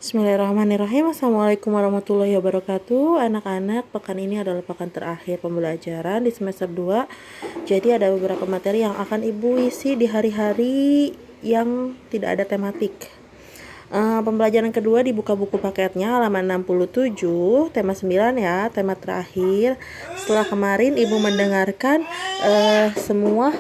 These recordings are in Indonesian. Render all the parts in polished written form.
Bismillahirrahmanirrahim. Assalamualaikum warahmatullahi wabarakatuh. Anak-anak, pekan ini adalah pekan terakhir pembelajaran di semester 2. Jadi ada beberapa materi yang akan Ibu isi di hari-hari yang tidak ada tematik. Pembelajaran kedua dibuka buku paketnya halaman 67, tema 9 ya, tema terakhir. Setelah kemarin Ibu mendengarkan semua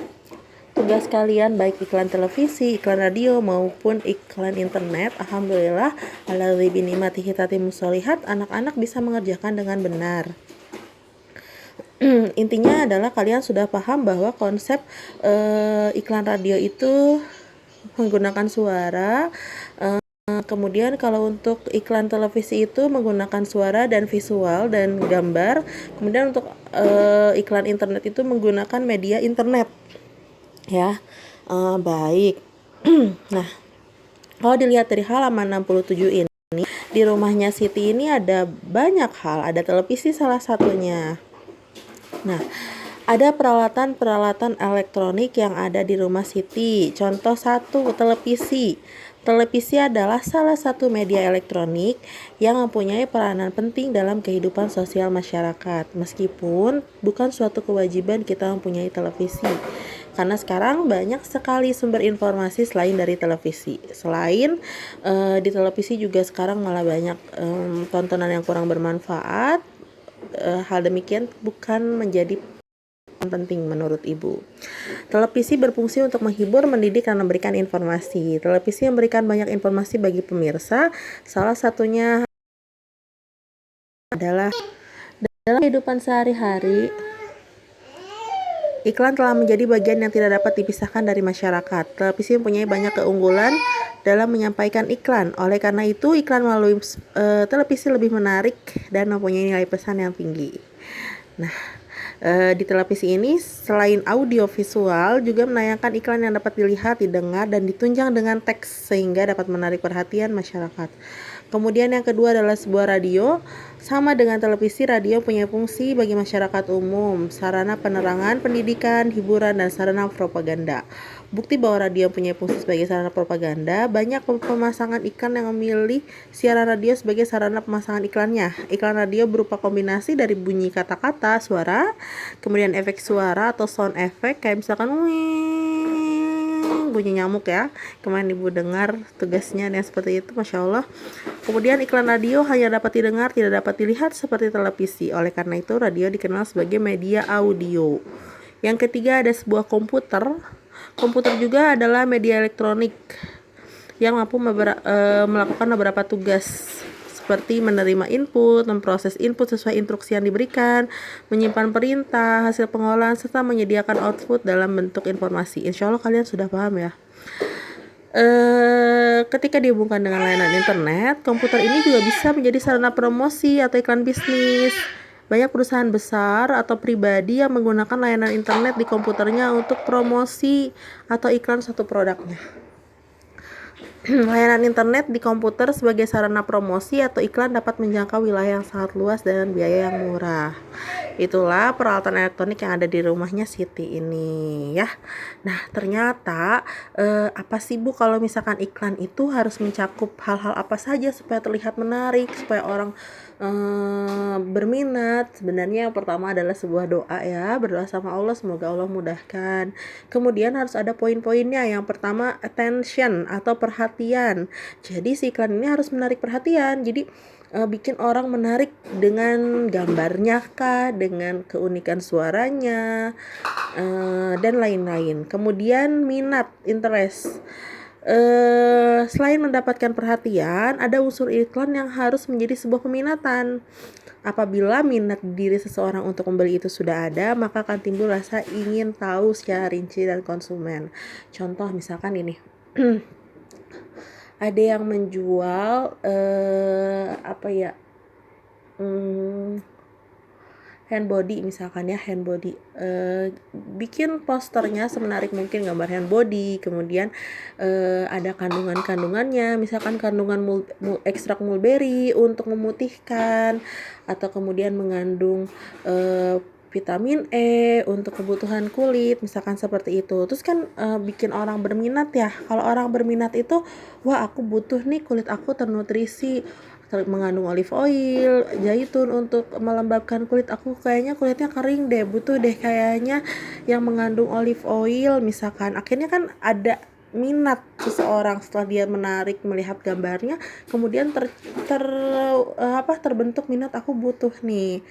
tugas kalian, baik iklan televisi, iklan radio maupun iklan internet. Alhamdulillah, alladzi binikmatihi tatimmus sholihat, anak-anak bisa mengerjakan dengan benar. Intinya adalah kalian sudah paham bahwa konsep iklan radio itu menggunakan suara. Kemudian kalau untuk iklan televisi itu menggunakan suara dan visual dan gambar. Kemudian untuk iklan internet itu menggunakan media internet. Ya, baik. Nah, kalau dilihat dari halaman 67 ini, di rumahnya Siti ini ada banyak hal. Ada televisi salah satunya. Nah, ada peralatan-peralatan elektronik yang ada di rumah Siti. Contoh 1, televisi. Televisi adalah salah satu media elektronik yang mempunyai peranan penting dalam kehidupan sosial masyarakat. Meskipun bukan suatu kewajiban kita mempunyai televisi. Karena sekarang banyak sekali sumber informasi selain dari televisi. Selain di televisi juga sekarang malah banyak tontonan yang kurang bermanfaat. Hal demikian bukan menjadi penting menurut Ibu. Televisi berfungsi untuk menghibur, mendidik, dan memberikan informasi. Televisi memberikan banyak informasi bagi pemirsa. Salah satunya adalah dalam kehidupan sehari-hari, iklan telah menjadi bagian yang tidak dapat dipisahkan dari masyarakat. Televisi mempunyai banyak keunggulan dalam menyampaikan iklan. Oleh karena itu, iklan melalui televisi lebih menarik dan mempunyai nilai pesan yang tinggi. Nah, di televisi ini selain audio visual juga menayangkan iklan yang dapat dilihat, didengar, dan ditunjang dengan teks sehingga dapat menarik perhatian masyarakat. Kemudian yang kedua adalah sebuah radio. Sama dengan televisi, radio punya fungsi bagi masyarakat umum, sarana penerangan, pendidikan, hiburan, dan sarana propaganda. Bukti bahwa radio punya fungsi sebagai sarana propaganda, banyak pemasangan iklan yang memilih siaran radio sebagai sarana pemasangan iklannya. Iklan radio berupa kombinasi dari bunyi kata-kata, suara, kemudian efek suara atau sound effect, kayak misalkan bunyi nyamuk ya. Kemarin Ibu dengar tugasnya yang seperti itu, Masya Allah. Kemudian iklan radio hanya dapat didengar, tidak dapat dilihat seperti televisi. Oleh karena itu, radio dikenal sebagai media audio. Yang ketiga ada sebuah komputer. Komputer juga adalah media elektronik yang mampu melakukan beberapa tugas seperti menerima input, memproses input sesuai instruksi yang diberikan, menyimpan perintah, hasil pengolahan, serta menyediakan output dalam bentuk informasi. Insya Allah kalian sudah paham ya. Ketika dihubungkan dengan layanan internet, komputer ini juga bisa menjadi sarana promosi atau iklan bisnis. Banyak perusahaan besar atau pribadi yang menggunakan layanan internet di komputernya untuk promosi atau iklan suatu produknya. Layanan internet di komputer sebagai sarana promosi atau iklan dapat menjangkau wilayah yang sangat luas dengan biaya yang murah. Itulah peralatan elektronik yang ada di rumahnya Siti ini ya. Nah, ternyata apa sih Bu kalau misalkan iklan itu harus mencakup hal-hal apa saja supaya terlihat menarik, supaya orang berminat? Sebenarnya yang pertama adalah sebuah doa ya, berdoa sama Allah semoga Allah mudahkan. Kemudian harus ada poin-poinnya. Yang pertama attention atau perhatian. Jadi si iklan ini harus menarik perhatian. Jadi bikin orang menarik dengan gambarnya kah, dengan keunikan suaranya, dan lain-lain. Kemudian minat, interest. Selain mendapatkan perhatian, ada unsur iklan yang harus menjadi sebuah peminatan. Apabila minat diri seseorang untuk membeli itu sudah ada, maka akan timbul rasa ingin tahu secara rinci dan konsumen. Contoh misalkan ini, ada yang menjual hand body misalkan ya, hand body, bikin posternya semenarik mungkin gambar hand body, kemudian ada kandungannya, misalkan kandungan ekstrak mulberry untuk memutihkan, atau kemudian mengandung vitamin E untuk kebutuhan kulit, misalkan seperti itu. Terus kan bikin orang berminat ya. Kalau orang berminat itu, wah aku butuh nih kulit aku ternutrisi, mengandung olive oil, zaitun untuk melembabkan kulit aku, kayaknya kulitnya kering deh, butuh deh kayaknya yang mengandung olive oil misalkan. Akhirnya kan ada minat seseorang setelah dia menarik melihat gambarnya, kemudian terbentuk minat, aku butuh nih.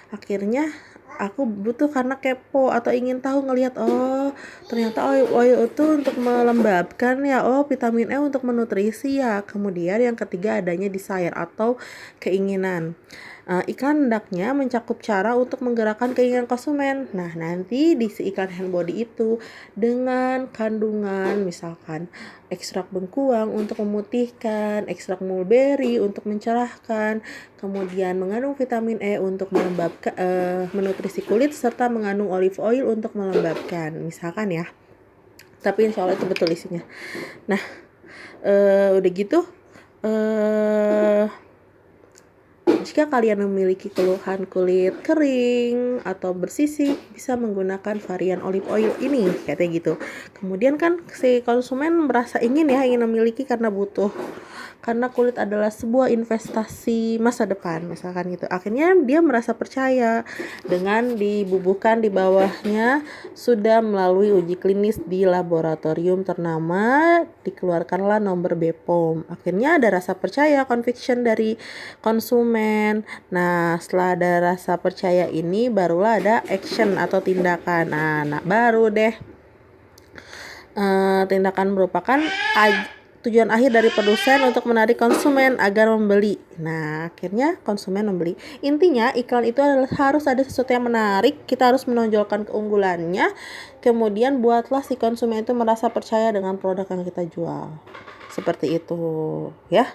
Akhirnya aku butuh karena kepo atau ingin tahu, ngelihat, oh ternyata oil itu untuk melembabkan ya, oh vitamin E untuk menutrisi ya. Kemudian yang ketiga adanya desire atau keinginan. Iklan hendaknya mencakup cara untuk menggerakkan keinginan konsumen. Nah, nanti di si iklan hand body itu dengan kandungan misalkan ekstrak bengkuang untuk memutihkan, ekstrak mulberry untuk mencerahkan, kemudian mengandung vitamin E untuk melembabkan, menutrisi kulit, serta mengandung olive oil untuk melembabkan, misalkan ya. Tapi insya Allah itu betul isinya. Nah, udah gitu, jika kalian memiliki keluhan kulit kering atau bersisik, bisa menggunakan varian olive oil ini, katanya gitu. Kemudian kan si konsumen merasa ingin memiliki karena butuh. Karena kulit adalah sebuah investasi masa depan, misalkan gitu. Akhirnya dia merasa percaya dengan dibubuhkan di bawahnya sudah melalui uji klinis di laboratorium ternama, dikeluarkanlah nomor BPOM. Akhirnya ada rasa percaya, conviction dari konsumen. Nah, setelah ada rasa percaya ini, barulah ada action atau tindakan. Nah baru deh tindakan merupakan tujuan akhir dari produsen untuk menarik konsumen agar membeli. Nah, akhirnya konsumen membeli. Intinya iklan itu adalah harus ada sesuatu yang menarik, kita harus menonjolkan keunggulannya, kemudian buatlah si konsumen itu merasa percaya dengan produk yang kita jual. Seperti itu ya.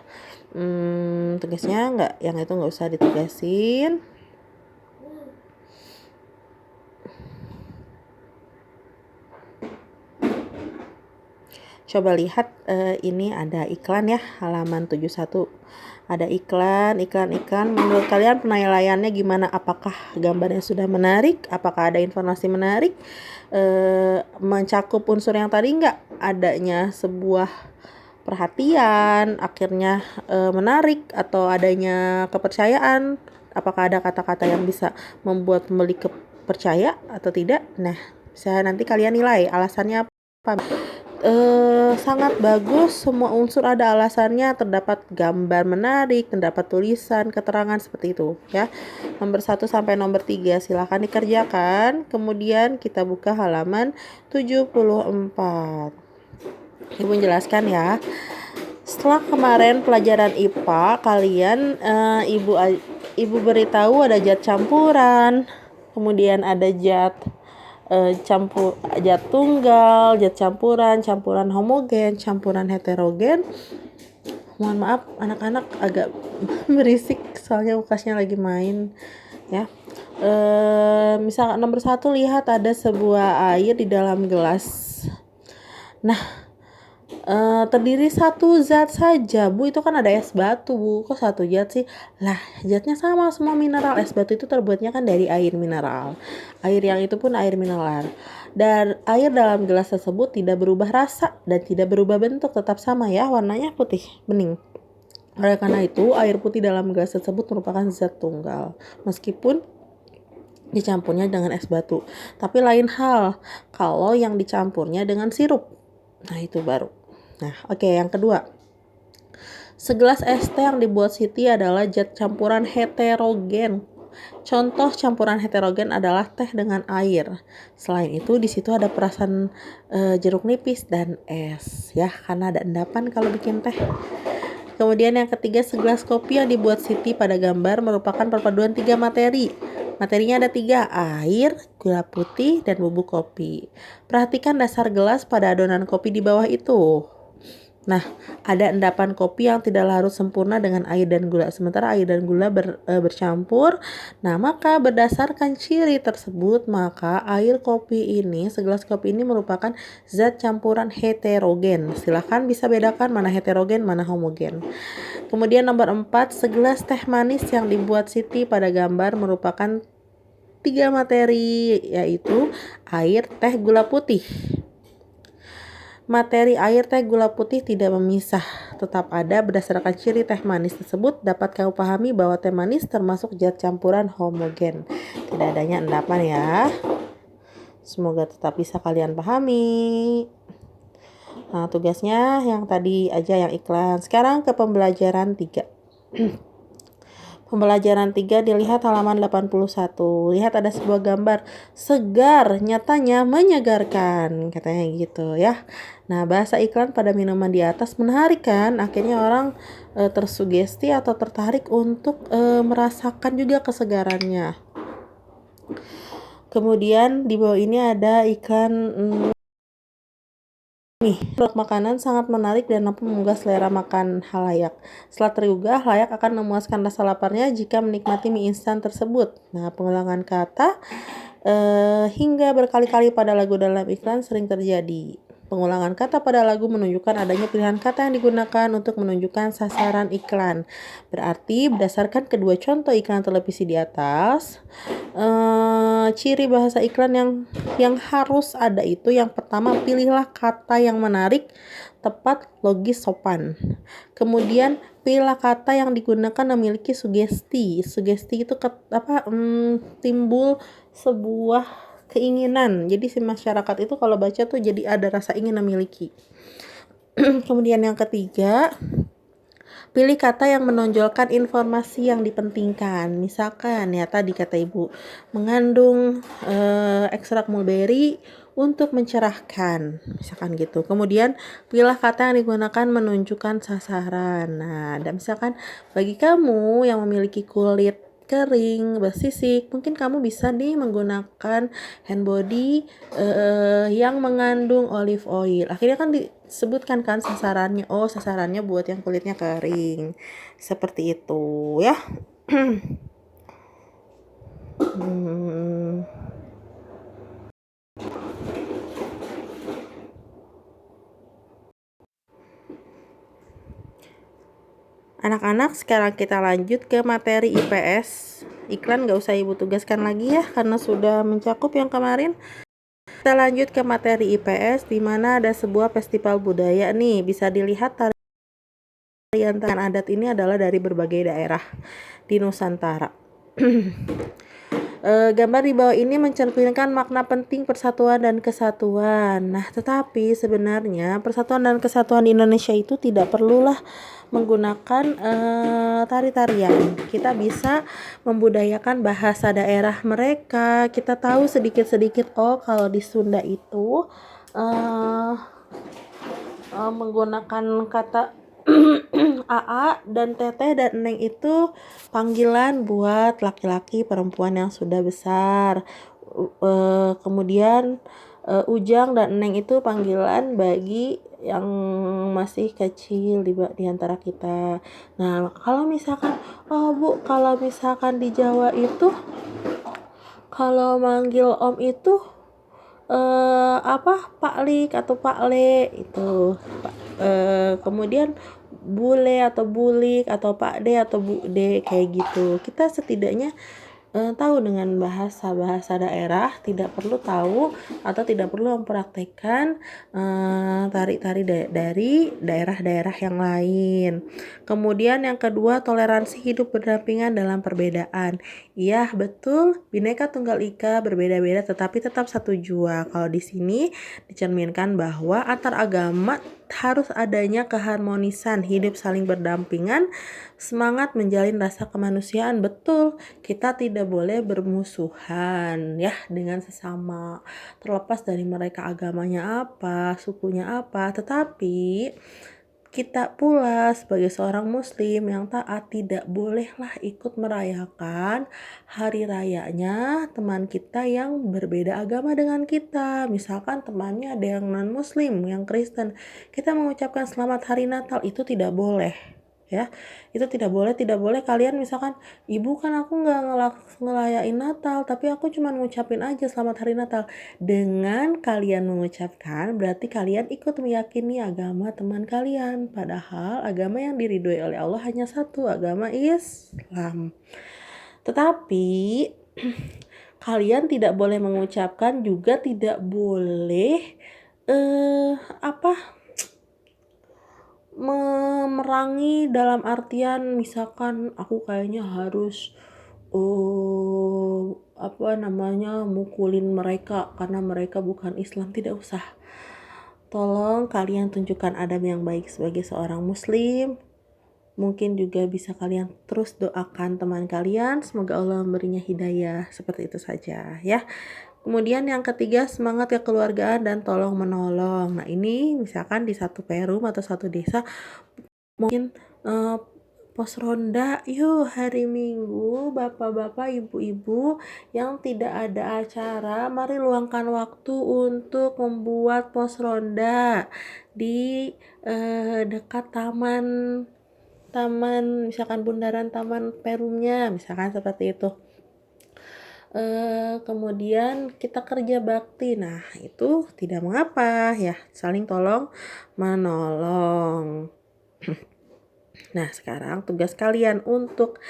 Tugasnya yang itu nggak usah ditugasin. Coba lihat, ini ada iklan ya, halaman 71. Ada iklan. Menurut kalian penilaiannya gimana? Apakah gambarnya sudah menarik? Apakah ada informasi menarik? Mencakup unsur yang tadi enggak? Adanya sebuah perhatian, akhirnya menarik, atau adanya kepercayaan? Apakah ada kata-kata yang bisa membuat pembeli percaya atau tidak? Nah, bisa nanti kalian nilai alasannya apa. Sangat bagus, semua unsur ada alasannya, terdapat gambar menarik, terdapat tulisan, keterangan seperti itu ya. Nomor 1 sampai nomor 3 silahkan dikerjakan. Kemudian kita buka halaman 74. Ibu menjelaskan ya. Setelah kemarin pelajaran IPA, kalian ibu beritahu ada zat campuran, kemudian ada zat tunggal, zat campuran homogen, campuran heterogen. Mohon maaf anak-anak agak berisik soalnya ukasnya lagi main ya. Misalkan nomor 1, lihat ada sebuah air di dalam gelas. Nah, terdiri satu zat saja, Bu. Itu kan ada es batu, Bu. Kok satu zat sih? Lah, zatnya sama semua mineral. Es batu itu terbuatnya kan dari air mineral. Air yang itu pun air mineral. Dan air dalam gelas tersebut tidak berubah rasa dan tidak berubah bentuk, tetap sama ya, warnanya putih bening. Oleh karena itu, air putih dalam gelas tersebut merupakan zat tunggal, meskipun dicampurnya dengan es batu. Tapi lain hal kalau yang dicampurnya dengan sirup. Nah, itu baru. Nah, oke, yang kedua. Segelas es teh yang dibuat Siti adalah zat campuran heterogen. Contoh campuran heterogen adalah teh dengan air. Selain itu, di situ ada perasan jeruk nipis dan es ya, karena ada endapan kalau bikin teh. Kemudian yang ketiga, segelas kopi yang dibuat Siti pada gambar merupakan perpaduan 3 materi. Materinya ada 3, air, gula putih, dan bubuk kopi. Perhatikan dasar gelas pada adonan kopi di bawah itu. Nah, ada endapan kopi yang tidak larut sempurna dengan air dan gula, sementara air dan gula bercampur. Nah, maka berdasarkan ciri tersebut, maka segelas kopi ini merupakan zat campuran heterogen. Silahkan bisa bedakan mana heterogen, mana homogen. Kemudian nomor 4, segelas teh manis yang dibuat Siti pada gambar merupakan 3 materi, yaitu air, teh, gula putih. Materi air, teh, gula putih tidak memisah, tetap ada berdasarkan ciri teh manis tersebut. Dapat kamu pahami bahwa teh manis termasuk zat campuran homogen, tidak adanya endapan ya. Semoga tetap bisa kalian pahami. Nah, tugasnya yang tadi aja yang iklan. Sekarang ke pembelajaran 3. Pembelajaran 3 dilihat halaman 81. Lihat ada sebuah gambar segar, nyatanya menyegarkan, katanya gitu ya. Nah, bahasa iklan pada minuman di atas menarik kan? Akhirnya orang tersugesti atau tertarik untuk merasakan juga kesegarannya. Kemudian di bawah ini ada iklan produk makanan sangat menarik dan mampu menggugah selera makan halayak. Setelah tergugah, halayak akan memuaskan rasa laparnya jika menikmati mie instan tersebut. Nah, pengulangan kata hingga berkali-kali pada lagu dalam iklan sering terjadi. Pengulangan kata pada lagu menunjukkan adanya pilihan kata yang digunakan untuk menunjukkan sasaran iklan. Berarti berdasarkan kedua contoh iklan televisi di atas, ciri bahasa iklan yang harus ada itu, yang pertama, pilihlah kata yang menarik, tepat, logis, sopan. Kemudian pilihlah kata yang digunakan memiliki sugesti. Sugesti itu timbul sebuah keinginan. Jadi si masyarakat itu kalau baca tuh jadi ada rasa ingin memiliki. Kemudian yang ketiga, pilih kata yang menonjolkan informasi yang dipentingkan. Misalkan ya tadi kata ibu, mengandung ekstrak mulberry untuk mencerahkan, misalkan gitu. Kemudian pilih kata yang digunakan menunjukkan sasaran. Nah, dan misalkan bagi kamu yang memiliki kulit kering, bersisik, mungkin kamu bisa nih menggunakan hand body yang mengandung olive oil. Akhirnya kan disebutkan kan sasarannya. Oh, sasarannya buat yang kulitnya kering. Seperti itu ya. Anak-anak, sekarang kita lanjut ke materi IPS. Iklan gak usah ibu tugaskan lagi ya, karena sudah mencakup yang kemarin. Kita lanjut ke materi IPS, di mana ada sebuah festival budaya nih. Bisa dilihat tarian adat ini adalah dari berbagai daerah di Nusantara. Gambar di bawah ini mencerminkan makna penting persatuan dan kesatuan. Nah, tetapi sebenarnya persatuan dan kesatuan di Indonesia itu tidak perlulah menggunakan tari-tarian. Kita bisa membudayakan bahasa daerah mereka. Kita tahu sedikit-sedikit, oh kalau di Sunda itu menggunakan kata AA dan teteh dan neng itu panggilan buat laki-laki perempuan yang sudah besar. Kemudian ujang dan neng itu panggilan bagi yang masih kecil di antara kita. Nah, kalau misalkan Bu, kalau misalkan di Jawa itu kalau manggil om itu Pak Lik atau Pak Le itu. Kemudian bule atau bulik atau Pak D atau Bu D kayak gitu. Kita setidaknya tahu dengan bahasa daerah, tidak perlu tahu atau tidak perlu mempraktekkan tari-tari dari daerah-daerah yang lain. Kemudian yang kedua, toleransi hidup berdampingan dalam perbedaan. Iya, betul, Bhinneka Tunggal Ika, berbeda-beda tetapi tetap satu jua. Kalau di sini dicerminkan bahwa antar agama harus adanya keharmonisan, hidup saling berdampingan, semangat menjalin rasa kemanusiaan. Betul, kita tidak boleh bermusuhan ya dengan sesama, terlepas dari mereka agamanya apa, sukunya apa. Tetapi kita pula sebagai seorang muslim yang taat tidak bolehlah ikut merayakan hari rayanya teman kita yang berbeda agama dengan kita. Misalkan temannya ada yang non muslim, yang Kristen, kita mengucapkan selamat hari Natal, itu tidak boleh ya. Itu tidak boleh kalian misalkan, ibu kan aku nggak ngelayain Natal tapi aku cuma ngucapin aja selamat hari Natal. Dengan kalian mengucapkan berarti kalian ikut meyakini agama teman kalian, padahal agama yang diridhoi oleh Allah hanya satu, agama Islam. Tetapi kalian tidak boleh mengucapkan, juga tidak boleh apa memerangi dalam artian misalkan aku kayaknya harus mukulin mereka karena mereka bukan Islam. Tidak usah. Tolong kalian tunjukkan adab yang baik sebagai seorang muslim. Mungkin juga bisa kalian terus doakan teman kalian, semoga Allah memberinya hidayah. Seperti itu saja ya. Kemudian yang ketiga, semangat kekeluargaan dan tolong menolong. Nah ini misalkan di satu perum atau satu desa mungkin pos ronda, yuk hari Minggu bapak-bapak ibu-ibu yang tidak ada acara, mari luangkan waktu untuk membuat pos ronda di dekat taman misalkan bundaran taman perumnya, misalkan seperti itu. Kemudian kita kerja bakti, nah itu tidak mengapa ya, saling tolong menolong. Nah sekarang tugas kalian untuk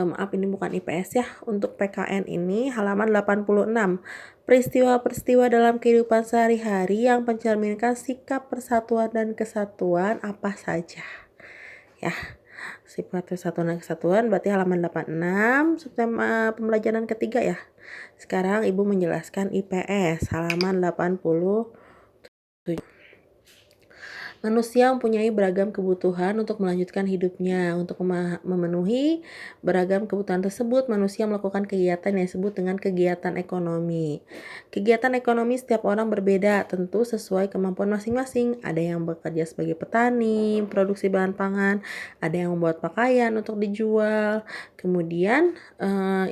maaf ini bukan IPS ya, untuk PKN ini halaman 86, peristiwa-peristiwa dalam kehidupan sehari-hari yang mencerminkan sikap persatuan dan kesatuan apa saja ya. Sifat persatuan dan kesatuan berarti halaman 86 subtema pembelajaran ketiga ya. Sekarang Ibu menjelaskan IPS halaman 87. Manusia mempunyai beragam kebutuhan untuk melanjutkan hidupnya. Untuk memenuhi beragam kebutuhan tersebut, manusia melakukan kegiatan yang disebut dengan kegiatan ekonomi. Kegiatan ekonomi setiap orang berbeda, tentu sesuai kemampuan masing-masing. Ada yang bekerja sebagai petani, produksi bahan pangan, ada yang membuat pakaian untuk dijual. Kemudian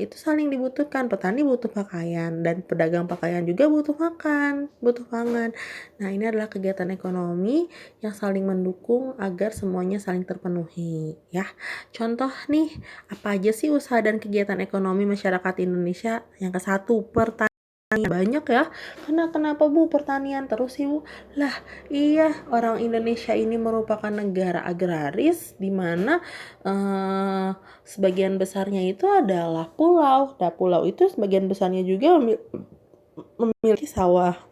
itu saling dibutuhkan. Petani butuh pakaian dan pedagang pakaian juga butuh makan, butuh pangan. Nah, ini adalah kegiatan ekonomi yang saling mendukung agar semuanya saling terpenuhi ya. Contoh nih, apa aja sih usaha dan kegiatan ekonomi masyarakat Indonesia? Yang ke-1, pertanian. Banyak ya. Kenapa Bu pertanian terus sih Bu? Lah, iya, orang Indonesia ini merupakan negara agraris di mana sebagian besarnya itu adalah pulau. Nah, pulau itu sebagian besarnya juga memiliki sawah.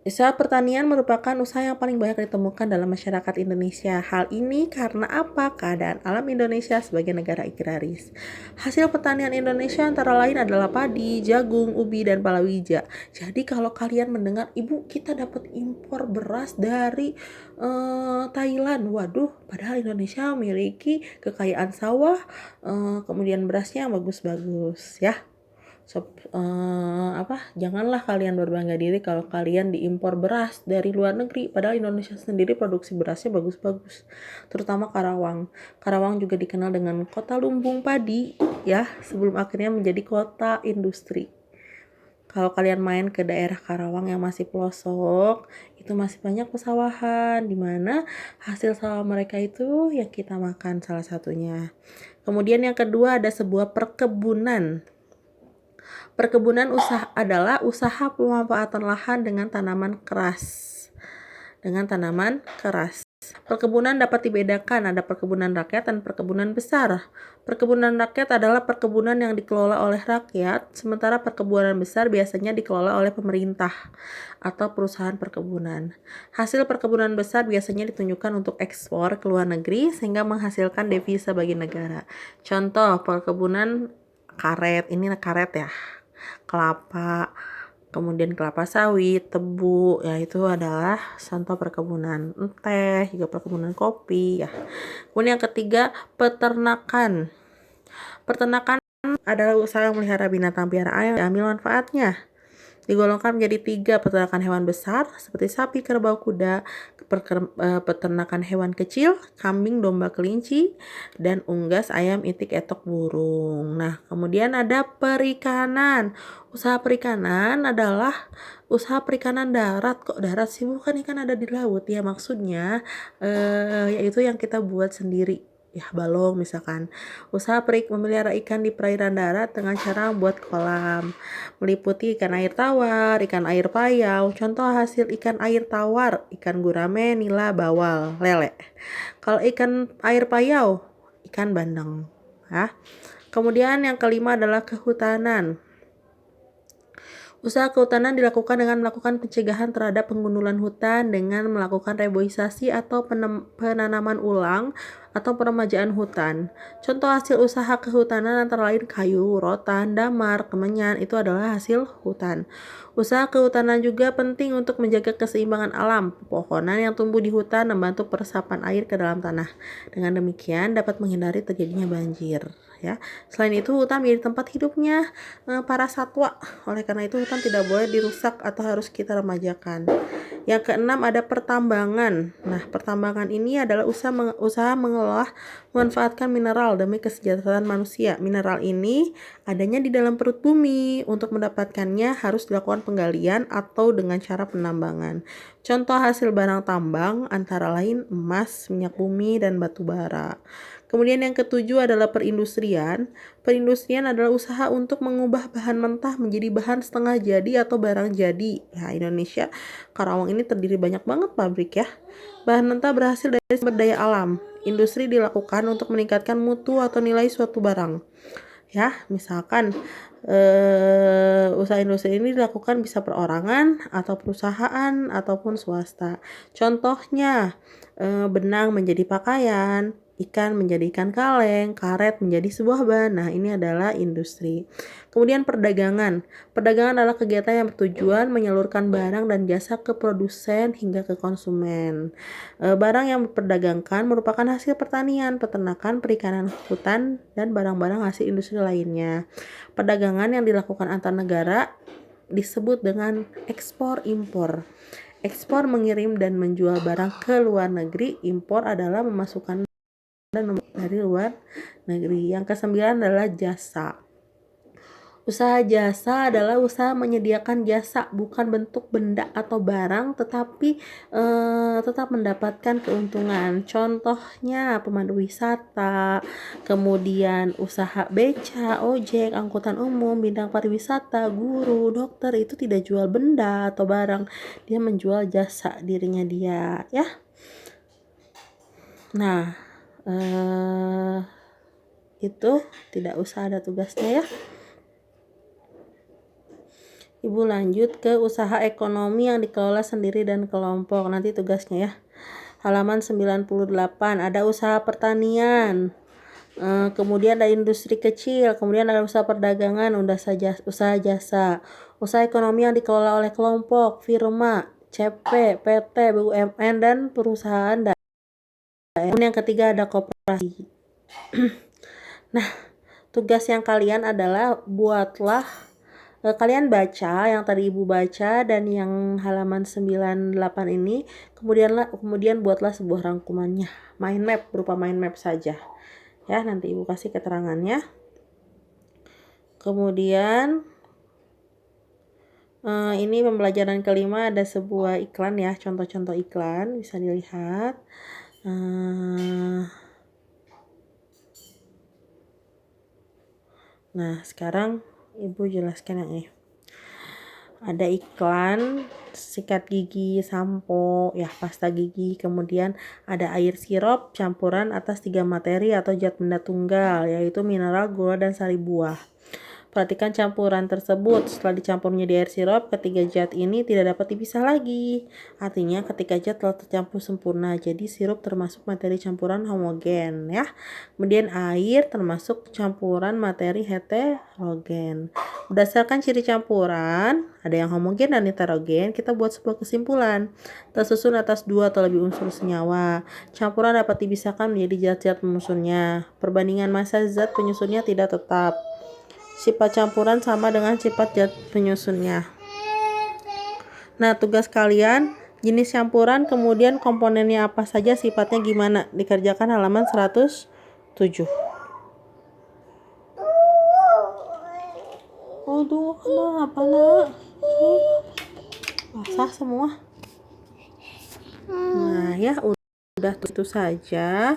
Usaha pertanian merupakan usaha yang paling banyak ditemukan dalam masyarakat Indonesia. Hal ini karena apa? Keadaan alam Indonesia sebagai negara agraris. Hasil pertanian Indonesia antara lain adalah padi, jagung, ubi, dan palawija. Jadi kalau kalian mendengar, Ibu kita dapat impor beras dari Thailand. Waduh, padahal Indonesia memiliki kekayaan sawah, kemudian berasnya yang bagus-bagus ya. Janganlah kalian berbangga diri kalau kalian diimpor beras dari luar negeri, padahal Indonesia sendiri produksi berasnya bagus-bagus, terutama Karawang. Karawang juga dikenal dengan kota lumbung padi ya, sebelum akhirnya menjadi kota industri. Kalau kalian main ke daerah Karawang yang masih pelosok, itu masih banyak pesawahan di mana hasil sawah mereka itu yang kita makan salah satunya. Kemudian yang kedua ada sebuah perkebunan. Perkebunan adalah usaha pemanfaatan lahan dengan tanaman keras. Perkebunan dapat dibedakan, ada perkebunan rakyat dan perkebunan besar. Perkebunan rakyat adalah perkebunan yang dikelola oleh rakyat, sementara perkebunan besar biasanya dikelola oleh pemerintah atau perusahaan perkebunan. Hasil perkebunan besar biasanya ditunjukkan untuk ekspor ke luar negeri sehingga menghasilkan devisa bagi negara. Contoh perkebunan karet, ini karet ya. Kelapa, kemudian kelapa sawit, tebu, ya itu adalah contoh perkebunan. Teh, juga perkebunan kopi ya. Kemudian yang ketiga, peternakan. Peternakan adalah usaha yang melihara binatang piaraan yang diambil manfaatnya. Digolongkan menjadi 3, peternakan hewan besar seperti sapi, kerbau, kuda, peternakan hewan kecil, kambing, domba, kelinci, dan unggas, ayam, itik, etok, burung. Nah, kemudian ada perikanan. Usaha perikanan adalah usaha perikanan darat. Kok darat sih? Bukan, ikan ada di laut ya, maksudnya yaitu yang kita buat sendiri. Ya, balong misalkan. Usaha memelihara ikan di perairan darat dengan cara membuat kolam, meliputi ikan air tawar, ikan air payau. Contoh hasil ikan air tawar, ikan gurame, nila, bawal, lele. Kalau ikan air payau, ikan bandeng ya. Kemudian yang kelima adalah kehutanan. Usaha kehutanan dilakukan dengan melakukan pencegahan terhadap penggundulan hutan dengan melakukan reboisasi atau penanaman ulang atau peremajaan hutan. Contoh hasil usaha kehutanan antara lain kayu, rotan, damar, kemenyan itu adalah hasil hutan. Usaha kehutanan juga penting untuk menjaga keseimbangan alam. Pepohonan yang tumbuh di hutan membantu peresapan air ke dalam tanah. Dengan demikian dapat menghindari terjadinya banjir. Ya. Selain itu hutan menjadi tempat hidupnya para satwa. Oleh karena itu hutan tidak boleh dirusak atau harus kita remajakan. Yang keenam ada pertambangan. Nah, pertambangan ini adalah usaha mengolah memanfaatkan mineral demi kesejahteraan manusia. Mineral ini adanya di dalam perut bumi. Untuk mendapatkannya harus dilakukan penggalian atau dengan cara penambangan. Contoh hasil barang tambang antara lain emas, minyak bumi, dan batu bara. Kemudian yang ketujuh adalah perindustrian. Perindustrian adalah usaha untuk mengubah bahan mentah menjadi bahan setengah jadi atau barang jadi. Ya, Indonesia, Karawang ini terdiri banyak banget pabrik ya. Bahan mentah berhasil dari sumber daya alam. Industri dilakukan untuk meningkatkan mutu atau nilai suatu barang. Ya, misalkan usaha industri ini dilakukan bisa perorangan atau perusahaan ataupun swasta. Contohnya benang menjadi pakaian, ikan menjadi ikan kaleng, karet menjadi sebuah bahan. Nah, ini adalah industri. Kemudian perdagangan. Perdagangan adalah kegiatan yang bertujuan menyalurkan barang dan jasa ke produsen hingga ke konsumen. Barang yang diperdagangkan merupakan hasil pertanian, peternakan, perikanan, hutan, dan barang-barang hasil industri lainnya. Perdagangan yang dilakukan antar negara disebut dengan ekspor impor. Ekspor mengirim dan menjual barang ke luar negeri, impor adalah memasukkan dari luar negeri. Yang kesembilan adalah jasa. Usaha jasa adalah usaha menyediakan jasa, bukan bentuk benda atau barang, tetapi tetap mendapatkan keuntungan. Contohnya pemandu wisata, kemudian usaha beca, ojek, angkutan umum, bidang pariwisata, guru, dokter itu tidak jual benda atau barang, dia menjual jasa dirinya dia, ya. Nah, itu tidak usah ada tugasnya ya. Ibu lanjut ke usaha ekonomi yang dikelola sendiri dan kelompok. Nanti tugasnya ya. Halaman 98 ada usaha pertanian. Kemudian ada industri kecil, kemudian ada usaha perdagangan, usaha jasa. Usaha ekonomi yang dikelola oleh kelompok, firma, CP, PT, BUMN, dan perusahaan daerah. Kemudian yang ketiga ada koperasi. Nah, tugas yang kalian adalah kalian baca yang tadi Ibu baca dan yang halaman 98 ini, kemudian buatlah sebuah rangkumannya. Mind map, berupa mind map saja. Ya, nanti Ibu kasih keterangannya. Kemudian ini pembelajaran kelima ada sebuah iklan ya, contoh-contoh iklan bisa dilihat. Nah, sekarang Ibu jelaskan yang ini. Ada iklan sikat gigi, sampo, ya pasta gigi, kemudian ada air sirup campuran atas 3 materi atau zat benda tunggal, yaitu mineral, gula, dan sari buah. Perhatikan campuran tersebut. Setelah dicampur menjadi air sirup, ketiga zat ini tidak dapat dipisah lagi. Artinya ketiga zat telah tercampur sempurna. Jadi sirup termasuk materi campuran homogen ya. Kemudian air termasuk campuran materi heterogen. Berdasarkan ciri campuran, ada yang homogen dan heterogen, kita buat sebuah kesimpulan. Tersusun atas 2 atau lebih unsur senyawa. Campuran dapat dipisahkan menjadi zat-zat penyusunnya. Perbandingan massa zat penyusunnya tidak tetap. Sifat campuran sama dengan sifat zat penyusunnya. Nah, tugas kalian jenis campuran, kemudian komponennya apa saja, sifatnya gimana, dikerjakan halaman 107. Aduh, kenapa nak? Basah semua. Nah, ya udah itu saja.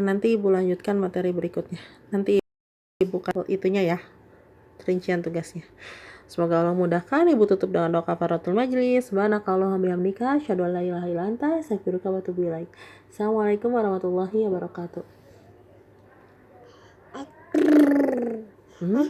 Nanti Ibu lanjutkan materi berikutnya. Nanti bukan itunya ya, rincian tugasnya. Semoga Allah mudahkan. Ibu tutup dengan doa kafaratul majlis. Subhanakallahumma bihamdika asyhadu an la ilaha illa anta astaghfiruka wa atubu ilaik. Assalamualaikum warahmatullahi wabarakatuh. Hmm?